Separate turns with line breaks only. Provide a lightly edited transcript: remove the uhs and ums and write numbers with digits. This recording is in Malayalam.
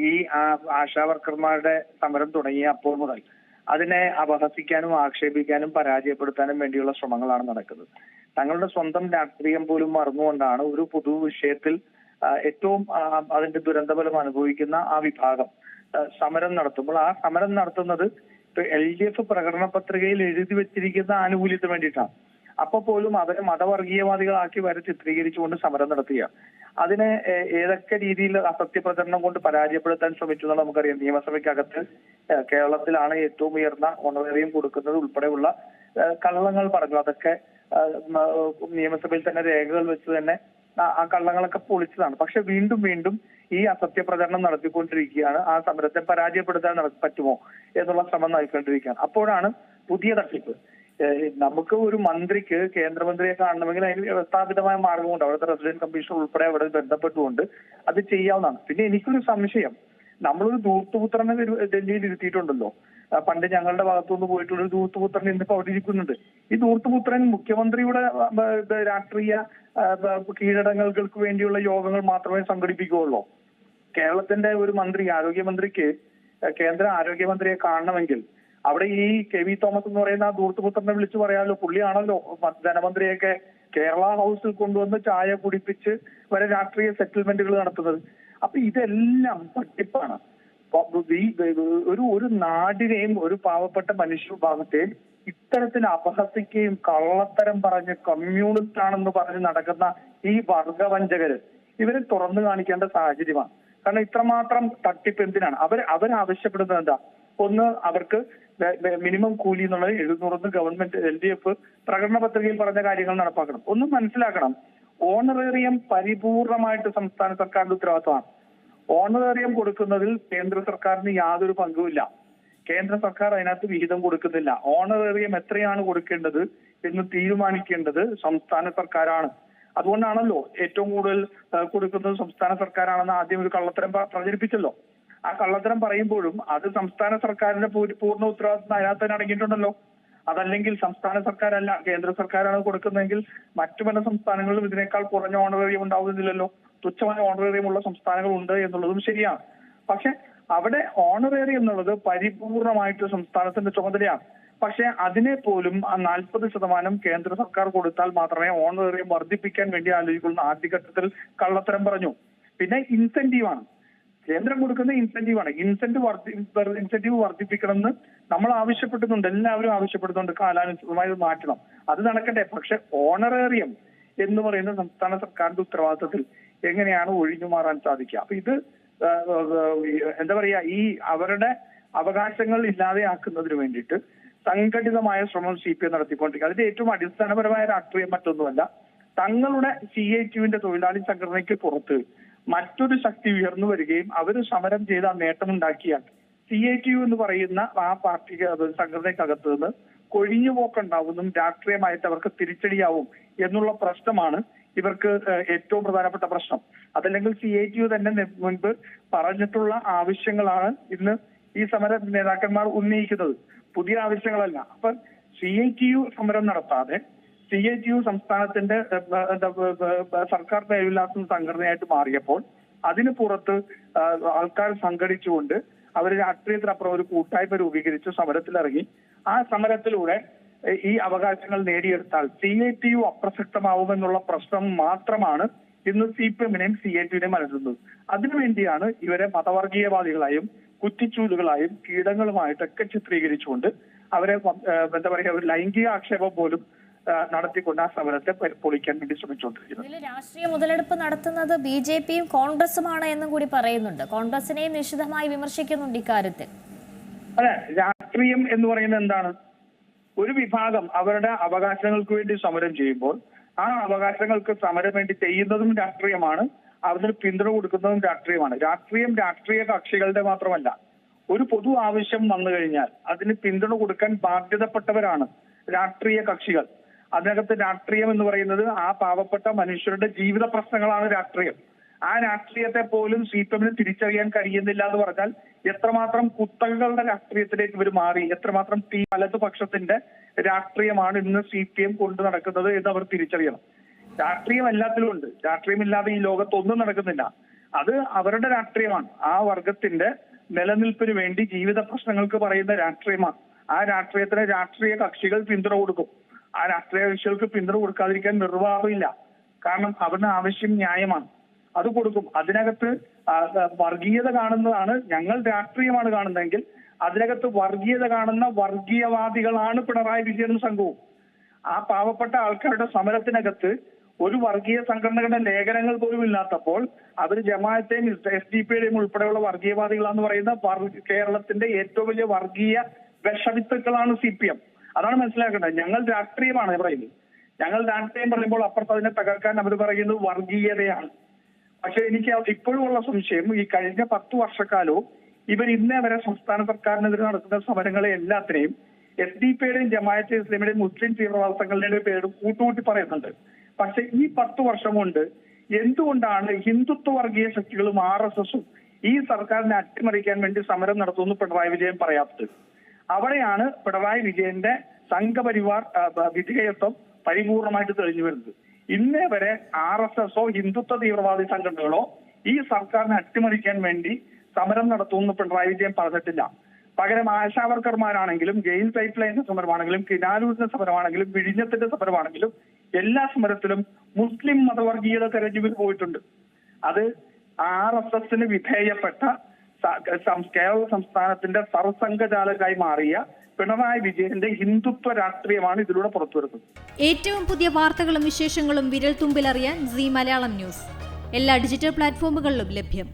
ഈ ആശാ വർക്കർമാരുടെ സമരം തുടങ്ങിയ അപ്പോൾ മുതൽ അതിനെ അപഹസിക്കാനും ആക്ഷേപിക്കാനും പരാജയപ്പെടുത്താനും വേണ്ടിയുള്ള ശ്രമങ്ങളാണ് നടക്കുന്നത്. തങ്ങളുടെ സ്വന്തം രാഷ്ട്രീയം പോലും മറന്നുകൊണ്ടാണ് ഒരു പൊതു വിഷയത്തിൽ ഏറ്റവും അതിന്റെ ദുരന്തഫലം അനുഭവിക്കുന്ന ആ വിഭാഗം സമരം നടത്തുമ്പോൾ ആ സമരം നടത്തുന്നത് LDF പ്രകടന പത്രികയിൽ എഴുതി വെച്ചിരിക്കുന്ന ആനുകൂല്യത്തിന് വേണ്ടിയിട്ടാണ്. അപ്പൊ പോലും അവരെ മതവർഗീയവാദികളാക്കി വരെ ചിത്രീകരിച്ചുകൊണ്ട് സമരം നടത്തുക. അതിനെ ഏതൊക്കെ രീതിയിൽ അസത്യപ്രചരണം കൊണ്ട് പരാജയപ്പെടുത്താൻ ശ്രമിച്ചു എന്നുള്ള നമുക്കറിയാം. നിയമസഭയ്ക്കകത്ത് കേരളത്തിലാണ് ഏറ്റവും ഉയർന്ന ഓണറേറിയം കൊടുക്കുന്നത് ഉൾപ്പെടെയുള്ള കള്ളങ്ങൾ പറഞ്ഞു. അതൊക്കെ നിയമസഭയിൽ തന്നെ രേഖകൾ വെച്ച് തന്നെ ആ കള്ളങ്ങളൊക്കെ പൊളിച്ചതാണ്. പക്ഷെ വീണ്ടും വീണ്ടും ഈ അസത്യപ്രചരണം നടത്തിക്കൊണ്ടിരിക്കുകയാണ്. ആ സമരത്തെ പരാജയപ്പെടുത്താൻ പറ്റുമോ എന്നുള്ള ശ്രമം നടത്തിക്കൊണ്ടിരിക്കുകയാണ്. അപ്പോഴാണ് പുതിയ തട്ടിപ്പ്. നമുക്ക് ഒരു മന്ത്രിക്ക് കേന്ദ്രമന്ത്രിയെ കാണണമെങ്കിൽ അതിന് വ്യവസ്ഥാപിതമായ മാർഗമുണ്ട്. അവിടുത്തെ റെസിഡന്റ് കമ്മീഷൻ ഉൾപ്പെടെ അവിടെ ബന്ധപ്പെട്ടുകൊണ്ട് അത് ചെയ്യാവുന്നതാണ്. പിന്നെ എനിക്കൊരു സംശയം, നമ്മളൊരു ധൂർത്തുപുത്രനെ ഡൽഹിയിൽ ഇരുത്തിയിട്ടുണ്ടല്ലോ. പണ്ട് ഞങ്ങളുടെ ഭാഗത്തുനിന്ന് പോയിട്ടുള്ള ഒരു ധൂർത്തുപുത്രൻ ഇന്നിപ്പോ അവിടെ ഇരിക്കുന്നുണ്ട്. ഈ ധൂർത്തുപുത്രൻ മുഖ്യമന്ത്രിയുടെ രാഷ്ട്രീയ കീഴടങ്ങൾക്ക് വേണ്ടിയുള്ള യോഗങ്ങൾ മാത്രമേ സംഘടിപ്പിക്കുകയുള്ളൂ. കേരളത്തിന്റെ ഒരു മന്ത്രി, ആരോഗ്യമന്ത്രിക്ക് കേന്ദ്ര ആരോഗ്യമന്ത്രിയെ കാണണമെങ്കിൽ അവിടെ ഈ KV തോമസ് എന്ന് പറയുന്ന ആ ധൂർത്തുപുത്രനെ വിളിച്ചു പറയാമല്ലോ. പുള്ളിയാണല്ലോ ധനമന്ത്രിയൊക്കെ കേരള ഹൗസിൽ കൊണ്ടുവന്ന് ചായ കുടിപ്പിച്ച് വരെ രാഷ്ട്രീയ സെറ്റിൽമെന്റുകൾ നടത്തുന്നത്. അപ്പൊ ഇതെല്ലാം തട്ടിപ്പാണ്. ഒരു നാടിനെയും ഒരു പാവപ്പെട്ട മനുഷ്യ വിഭാഗത്തെയും ഇത്തരത്തിൽ അപഹസിക്കുകയും കള്ളത്തരം പറഞ്ഞ് കമ്മ്യൂണിസ്റ്റ് ആണെന്ന് പറഞ്ഞ് നടക്കുന്ന ഈ വർഗവഞ്ചകര് ഇവരെ തുറന്നു കാണിക്കേണ്ട സാഹചര്യമാണ്. കാരണം ഇത്രമാത്രം തട്ടിപ്പ് എന്തിനാണ്? അവരാവശ്യപ്പെടുന്നത് എന്താ? ഒന്ന്, അവർക്ക് മിനിമം കൂലി എന്നുള്ളത് 700 ഗവൺമെന്റ് LDF പ്രകടന പത്രികയിൽ പറഞ്ഞ കാര്യങ്ങൾ നടപ്പാക്കണം. ഒന്നും മനസ്സിലാക്കണം, ഓണറേറിയം പരിപൂർണമായിട്ട് സംസ്ഥാന സർക്കാരിന്റെ ഉത്തരവാദിത്തമാണ്. ഓണറേറിയം കൊടുക്കുന്നതിൽ കേന്ദ്ര സർക്കാരിന് യാതൊരു പങ്കുമില്ല. കേന്ദ്ര സർക്കാർ അതിനകത്ത് വിഹിതം കൊടുക്കുന്നില്ല. ഓണറേറിയം എത്രയാണ് കൊടുക്കേണ്ടത് എന്ന് തീരുമാനിക്കേണ്ടത് സംസ്ഥാന സർക്കാരാണ്. അതുകൊണ്ടാണല്ലോ ഏറ്റവും കൂടുതൽ കൊടുക്കുന്നത് സംസ്ഥാന സർക്കാരാണെന്ന് ആദ്യം ഒരു കള്ളത്തരം പ്രചരിപ്പിച്ചല്ലോ. ആ കള്ളത്തരം പറയുമ്പോഴും അത് സംസ്ഥാന സർക്കാരിന്റെ പൂർണ്ണ ഉത്തരവാദിത്വം അതിനകത്ത് തന്നെ അടങ്ങിയിട്ടുണ്ടല്ലോ. അതല്ലെങ്കിൽ സംസ്ഥാന സർക്കാരല്ല കേന്ദ്ര സർക്കാരാണ് കൊടുക്കുന്നതെങ്കിൽ മറ്റു പല സംസ്ഥാനങ്ങളിലും ഇതിനേക്കാൾ കുറഞ്ഞ ഓണറേറിയം ഉണ്ടാവുന്നില്ലല്ലോ. തുച്ഛമായ ഓണറേറിയം ഉള്ള സംസ്ഥാനങ്ങൾ ഉണ്ട് എന്നുള്ളതും ശരിയാണ്. പക്ഷെ അവിടെ ഓണറേറിയം എന്നുള്ളത് പരിപൂർണമായിട്ട് സംസ്ഥാനത്തിന്റെ ചുമതലയാണ്. പക്ഷെ അതിനെ പോലും 40% കേന്ദ്ര സർക്കാർ കൊടുത്താൽ മാത്രമേ ഓണറേറിയം വർദ്ധിപ്പിക്കാൻ വേണ്ടി ആലോചിക്കുള്ളൂ. ആദ്യഘട്ടത്തിൽ കള്ളത്തരം പറഞ്ഞു. പിന്നെ ഇൻസെന്റീവാണ്, കേന്ദ്രം കൊടുക്കുന്ന ഇൻസെന്റീവാണ്. ഇൻസെന്റീവ് വർദ്ധിപ്പിക്കണമെന്ന് നമ്മൾ ആവശ്യപ്പെടുന്നുണ്ട്, എല്ലാവരും ആവശ്യപ്പെടുന്നുണ്ട്. കാലാനുസൃതമായി മാറ്റണം, അത് നടക്കട്ടെ. പക്ഷെ ഓണറേറിയം എന്ന് പറയുന്ന സംസ്ഥാന സർക്കാരിന്റെ ഉത്തരവാദിത്തത്തിൽ എങ്ങനെയാണ് ഒഴിഞ്ഞു മാറാൻ സാധിക്കുക? അപ്പൊ ഇത് എന്താ പറയാ, ഈ അവരുടെ അവകാശങ്ങൾ ഇല്ലാതെയാക്കുന്നതിന് വേണ്ടിയിട്ട് സംഘടിതമായ ശ്രമം CPM നടത്തിക്കൊണ്ടിരിക്കുക. അതിന്റെ ഏറ്റവും അടിസ്ഥാനപരമായ രാഷ്ട്രീയം മറ്റൊന്നുമല്ല, തങ്ങളുടെ CITUവിന്റെ തൊഴിലാളി സംഘടനയ്ക്ക് പുറത്ത് മറ്റൊരു ശക്തി ഉയർന്നു വരികയും അവർ സമരം ചെയ്ത നേട്ടമുണ്ടാക്കിയാൽ CITU എന്ന് പറയുന്ന ആ പാർട്ടി സംഘടനയ്ക്കകത്ത് നിന്ന് കൊഴിഞ്ഞുപോക്കുണ്ടാവുന്നതും രാഷ്ട്രീയമായിട്ട് അവർക്ക് തിരിച്ചടിയാവും എന്നുള്ള പ്രശ്നമാണ് ഇവർക്ക് ഏറ്റവും പ്രധാനപ്പെട്ട പ്രശ്നം. അതല്ലെങ്കിൽ CITU തന്നെ മുൻപ് പറഞ്ഞിട്ടുള്ള ആവശ്യങ്ങളാണ് ഇന്ന് ഈ സമര നേതാക്കന്മാർ ഉന്നയിക്കുന്നത്, പുതിയ ആവശ്യങ്ങളല്ല. അപ്പൊ CITU സമരം നടത്താതെ CITU സംസ്ഥാനത്തിന്റെ സർക്കാർ മേൽവിലാസം സംഘടനയായിട്ട് മാറിയപ്പോൾ അതിന് പുറത്ത് ആൾക്കാർ സംഘടിച്ചുകൊണ്ട് അവർ രാഷ്ട്രീയത്തിനപ്പുറം ഒരു കൂട്ടായ്മ രൂപീകരിച്ച് സമരത്തിലിറങ്ങി ആ സമരത്തിലൂടെ ഈ അവകാശങ്ങൾ നേടിയെടുത്താൽ CITU അപ്രസക്തമാവുമെന്നുള്ള പ്രശ്നം മാത്രമാണ് ഇന്ന് CPM-നെയും CITU-നെയും അലട്ടുന്നത്. അതിനുവേണ്ടിയാണ് ഇവരെ മതവർഗീയവാദികളായും കുറ്റിച്ചൂലുകളായും കീടങ്ങളുമായിട്ടൊക്കെ ചിത്രീകരിച്ചുകൊണ്ട് അവരെ എന്താ പറയുക, ഒരു ലൈംഗിക ആക്ഷേപം പോലും നടത്തിക്കൊണ്ട് ആ സമരത്തെ പൊളിക്കാൻ വേണ്ടി ശ്രമിച്ചുകൊണ്ടിരിക്കുന്നത്.
ഇതിൽ രാഷ്ട്രീയ മുതലെടുപ്പ് നടത്തുന്നത് BJP-യും കോൺഗ്രസുമാണ് എന്നും കൂടി പറയുന്നുണ്ട്. കോൺഗ്രസിനെയും നിശിതമായി വിമർശിക്കുന്നുണ്ട് ഇക്കാര്യത്തിൽ.
അതെ, രാഷ്ട്രീയം എന്ന് പറയുന്നത് എന്താണ്? ഒരു വിഭാഗം അവരുടെ അവകാശങ്ങൾക്ക് വേണ്ടി സമരം ചെയ്യുമ്പോൾ ആ അവകാശങ്ങൾക്ക് സമരം വേണ്ടി ചെയ്യുന്നതും രാഷ്ട്രീയമാണ്, അതിന് പിന്തുണ കൊടുക്കുന്നതും രാഷ്ട്രീയമാണ്. രാഷ്ട്രീയം രാഷ്ട്രീയ കക്ഷികളുടെ മാത്രമല്ല. ഒരു പൊതു ആവശ്യം വന്നു കഴിഞ്ഞാൽ അതിന് പിന്തുണ കൊടുക്കാൻ ബാധ്യതപ്പെട്ടവരാണ് രാഷ്ട്രീയ കക്ഷികൾ. അതിനകത്ത് രാഷ്ട്രീയം എന്ന് പറയുന്നത് ആ പാവപ്പെട്ട മനുഷ്യരുടെ ജീവിത പ്രശ്നങ്ങളാണ് രാഷ്ട്രീയം. ആ രാഷ്ട്രീയത്തെ പോലും CPM-ന് തിരിച്ചറിയാൻ കഴിയുന്നില്ല എന്ന് പറഞ്ഞാൽ എത്രമാത്രം കുത്തകകളുടെ രാഷ്ട്രീയത്തിലേക്ക് ഇവർ മാറി, എത്രമാത്രം വലതുപക്ഷത്തിന്റെ രാഷ്ട്രീയമാണ് ഇന്ന് CPM കൊണ്ടു നടക്കുന്നത് എന്ന് അവർ തിരിച്ചറിയണം. രാഷ്ട്രീയം എല്ലാത്തിലും ഉണ്ട്. രാഷ്ട്രീയമില്ലാതെ ഈ ലോകത്ത് ഒന്നും നടക്കുന്നില്ല. അത് അവരുടെ രാഷ്ട്രീയമാണ്. ആ വർഗത്തിന്റെ നിലനിൽപ്പിന് വേണ്ടി ജീവിത പ്രശ്നങ്ങൾക്ക് പറയുന്ന രാഷ്ട്രീയമാണ്. ആ രാഷ്ട്രീയത്തിന് രാഷ്ട്രീയ കക്ഷികൾ പിന്തുണ കൊടുക്കും. ആ രാഷ്ട്രീയ കക്ഷികൾക്ക് പിന്തുണ കൊടുക്കാതിരിക്കാൻ നിർവാഹമില്ല. കാരണം അവരുടെ ആവശ്യം ന്യായമാണ്, അത് കൊടുക്കും. അതിനകത്ത് വർഗീയത കാണുന്നതാണ്, ഞങ്ങൾ രാഷ്ട്രീയമാണ് കാണുന്നതെങ്കിൽ അതിനകത്ത് വർഗീയത കാണുന്ന വർഗീയവാദികളാണ് പിണറായി വിജയനും സംഘവും. ആ പാവപ്പെട്ട ആൾക്കാരുടെ സമരത്തിനകത്ത് ഒരു വർഗീയ സംഘടനകളുടെ ലേഖനങ്ങൾ പോലും ഇല്ലാത്തപ്പോൾ അവർ ജമാഅത്തെയും SDP-യുടെയും ഉൾപ്പെടെയുള്ള വർഗീയവാദികളാന്ന് പറയുന്ന കേരളത്തിന്റെ ഏറ്റവും വലിയ വർഗീയ വിഷവിത്തുക്കളാണ് CPM. അതാണ് മനസ്സിലാക്കേണ്ടത്. ഞങ്ങൾ രാഷ്ട്രീയമാണ് പറയുന്നത്. ഞങ്ങൾ രാഷ്ട്രീയം പറയുമ്പോൾ അപ്പുറത്ത് അതിനെ തകർക്കാൻ അവർ പറയുന്നത് വർഗീയതയാണ്. പക്ഷെ എനിക്ക് ഇപ്പോഴുമുള്ള സംശയം, ഈ കഴിഞ്ഞ 10 വർഷക്കാലവും ഇവർ ഇന്നേ വരെ സംസ്ഥാന സർക്കാരിനെതിരെ നടത്തുന്ന സമരങ്ങളെ എല്ലാത്തിനെയും SDP-യുടെയും ജമാഅത്തെ ഇസ്ലാമിയുടെയും മുസ്ലിം തീവ്രവാദ സംഘടനയുടെ പേരും കൂട്ടുകൂട്ടി പറയുന്നുണ്ട്. പക്ഷെ ഈ 10 വർഷം കൊണ്ട് എന്തുകൊണ്ടാണ് ഹിന്ദുത്വ വർഗീയ ശക്തികളും RSSഉം ഈ സർക്കാരിനെ അട്ടിമറിക്കാൻ വേണ്ടി സമരം നടത്തുമെന്ന് പിണറായി വിജയൻ പറയാത്തത്? അവിടെയാണ് പിണറായി വിജയന്റെ സംഘപരിവാർ വിധേയത്വം പരിപൂർണമായിട്ട് തെളിഞ്ഞു വരുന്നത്. ഇന്നേ വരെ RSSഓ ഹിന്ദുത്വ തീവ്രവാദി സംഘടനകളോ ഈ സർക്കാരിനെ അട്ടിമറിക്കാൻ വേണ്ടി സമരം നടത്തുമെന്ന് പിണറായി വിജയൻ പറഞ്ഞിട്ടില്ല. പകരം ആശാവർക്കർമാരാണെങ്കിലും ഗെയിൽ പൈപ്പ് ലൈനിന്റെ സമരമാണെങ്കിലും കിനാലൂരിന്റെ സമരമാണെങ്കിലും വിഴിഞ്ഞത്തിന്റെ സമരമാണെങ്കിലും എല്ലാ സമരത്തിലും മുസ്ലിം മതവർഗീയത തെരഞ്ഞെടുപ്പിൽ പോയിട്ടുണ്ട്. അത് RSSന് വിധേയപ്പെട്ട കേരള സംസ്ഥാനത്തിന്റെ സർസംഘചാലകായി മാറിയ പിണറായി വിജയന്റെ ഹിന്ദുത്വ രാഷ്ട്രീയമാണ് ഇതിലൂടെ പുറത്തുവരുന്നത്.
ഏറ്റവും പുതിയ വാർത്തകളും വിശേഷങ്ങളും വിരൽ തുമ്പിലറിയാൻ Zee മലയാളം ന്യൂസ് എല്ലാ ഡിജിറ്റൽ പ്ലാറ്റ്ഫോമുകളിലും ലഭ്യം.